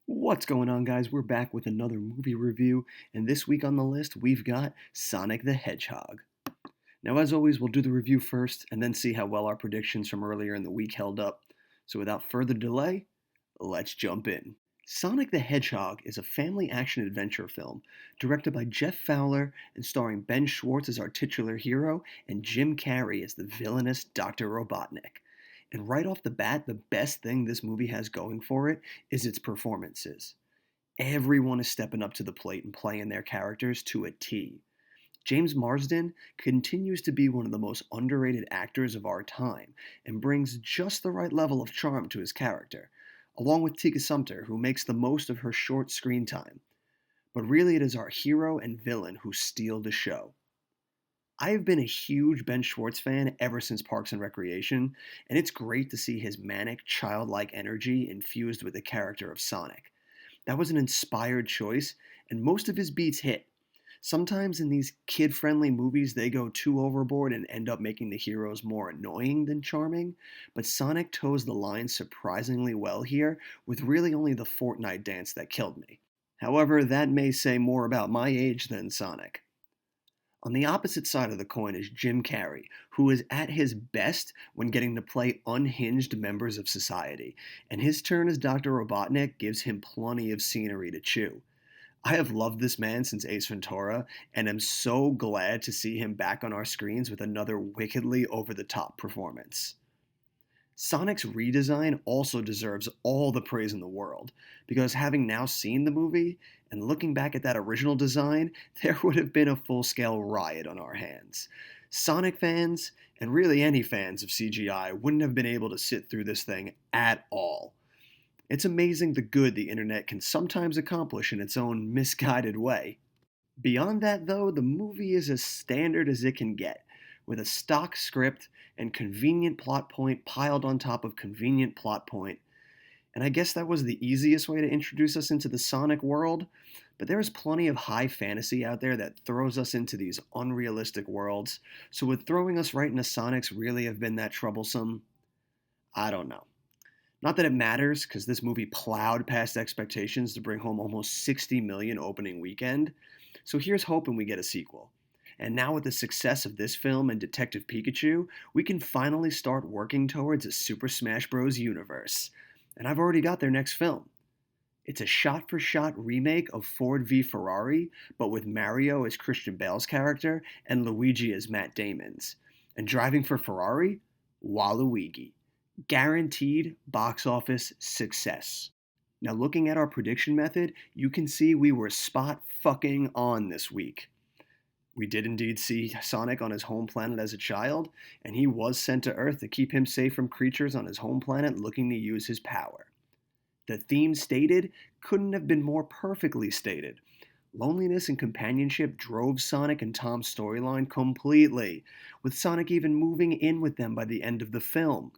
What's going on, guys? We're back with another movie review, and this week on the list, we've got Sonic the Hedgehog. Now, as always, we'll do the review first and then see how well our predictions from earlier in the week held up. So, without further delay, let's jump in. Sonic the Hedgehog is a family action adventure film directed by Jeff Fowler and starring Ben Schwartz as our titular hero and Jim Carrey as the villainous Dr. Robotnik. And right off the bat, the best thing this movie has going for it is its performances. Everyone is stepping up to the plate and playing their characters to a T. James Marsden continues to be one of the most underrated actors of our time and brings just the right level of charm to his character, along with Tika Sumpter, who makes the most of her short screen time. But really, it is our hero and villain who steal the show. I have been a huge Ben Schwartz fan ever since Parks and Recreation, and it's great to see his manic, childlike energy infused with the character of Sonic. That was an inspired choice, and most of his beats hit. Sometimes in these kid friendly movies, they go too overboard and end up making the heroes more annoying than charming, but Sonic toes the line surprisingly well here, with really only the Fortnite dance that killed me. However, that may say more about my age than Sonic. On the opposite side of the coin is Jim Carrey, who is at his best when getting to play unhinged members of society, and his turn as Dr. Robotnik gives him plenty of scenery to chew. I have loved this man since Ace Ventura, and am so glad to see him back on our screens with another wickedly over the top performance. Sonic's redesign also deserves all the praise in the world, because having now seen the movie and looking back at that original design, there would have been a full scale riot on our hands. Sonic fans, and really any fans of CGI, wouldn't have been able to sit through this thing at all. It's amazing the good the internet can sometimes accomplish in its own misguided way. Beyond that, though, the movie is as standard as it can get, with a stock script and convenient plot point piled on top of convenient plot point. And I guess that was the easiest way to introduce us into the Sonic world, but there is plenty of high fantasy out there that throws us into these unrealistic worlds, so would throwing us right into Sonic's really have been that troublesome? I don't know. Not that it matters, because this movie plowed past expectations to bring home almost 60 million opening weekend. So here's hoping we get a sequel. And now, with the success of this film and Detective Pikachu, we can finally start working towards a Super Smash Bros. Universe. And I've already got their next film. It's a shot for shot remake of Ford v Ferrari, but with Mario as Christian Bale's character and Luigi as Matt Damon's. And driving for Ferrari? Waluigi. Guaranteed box office success. Now, looking at our prediction method, you can see we were spot fucking on this week. We did indeed see Sonic on his home planet as a child, and he was sent to Earth to keep him safe from creatures on his home planet looking to use his power. The theme stated couldn't have been more perfectly stated. Loneliness and companionship drove Sonic and Tom's storyline completely, with Sonic even moving in with them by the end of the film.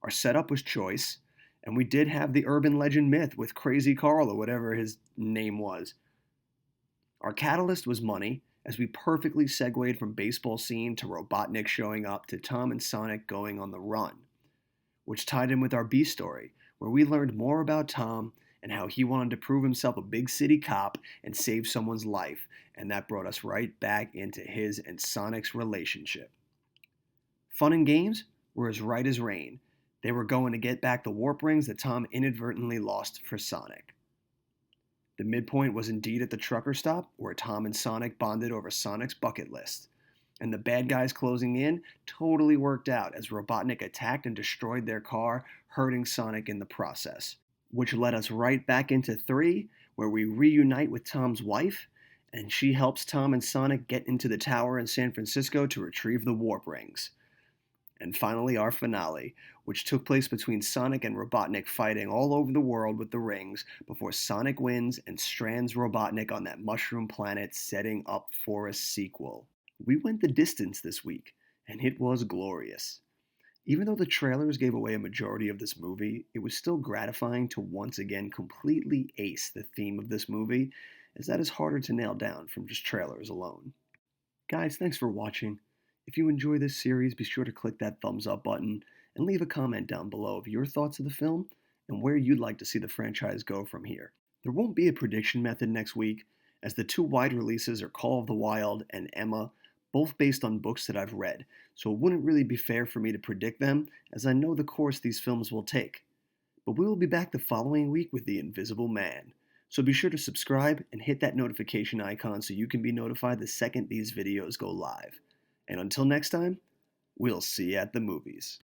Our setup was choice, and we did have the urban legend myth with Crazy Carl or whatever his name was. Our catalyst was money, as we perfectly segued from baseball scene to Robotnik showing up to Tom and Sonic going on the run, which tied in with our B story, where we learned more about Tom and how he wanted to prove himself a big city cop and save someone's life, and that brought us right back into his and Sonic's relationship. Fun and games were as right as rain. They were going to get back the warp rings that Tom inadvertently lost for Sonic. The midpoint was indeed at the trucker stop, where Tom and Sonic bonded over Sonic's bucket list. And the bad guys closing in totally worked out as Robotnik attacked and destroyed their car, hurting Sonic in the process. Which led us right back into 3, where we reunite with Tom's wife, and she helps Tom and Sonic get into the tower in San Francisco to retrieve the warp rings. And finally, our finale, which took place between Sonic and Robotnik fighting all over the world with the rings before Sonic wins and strands Robotnik on that mushroom planet, setting up for a sequel. We went the distance this week, and it was glorious. Even though the trailers gave away a majority of this movie, it was still gratifying to once again completely ace the theme of this movie, as that is harder to nail down from just trailers alone. Guys, thanks for watching. If you enjoy this series, be sure to click that thumbs up button and leave a comment down below of your thoughts of the film and where you'd like to see the franchise go from here. There won't be a prediction method next week, as the two wide releases are Call of the Wild and Emma, both based on books that I've read, so it wouldn't really be fair for me to predict them, as I know the course these films will take. But we will be back the following week with The Invisible Man. So be sure to subscribe and hit that notification icon so you can be notified the second these videos go live. And until next time, we'll see you at the movies.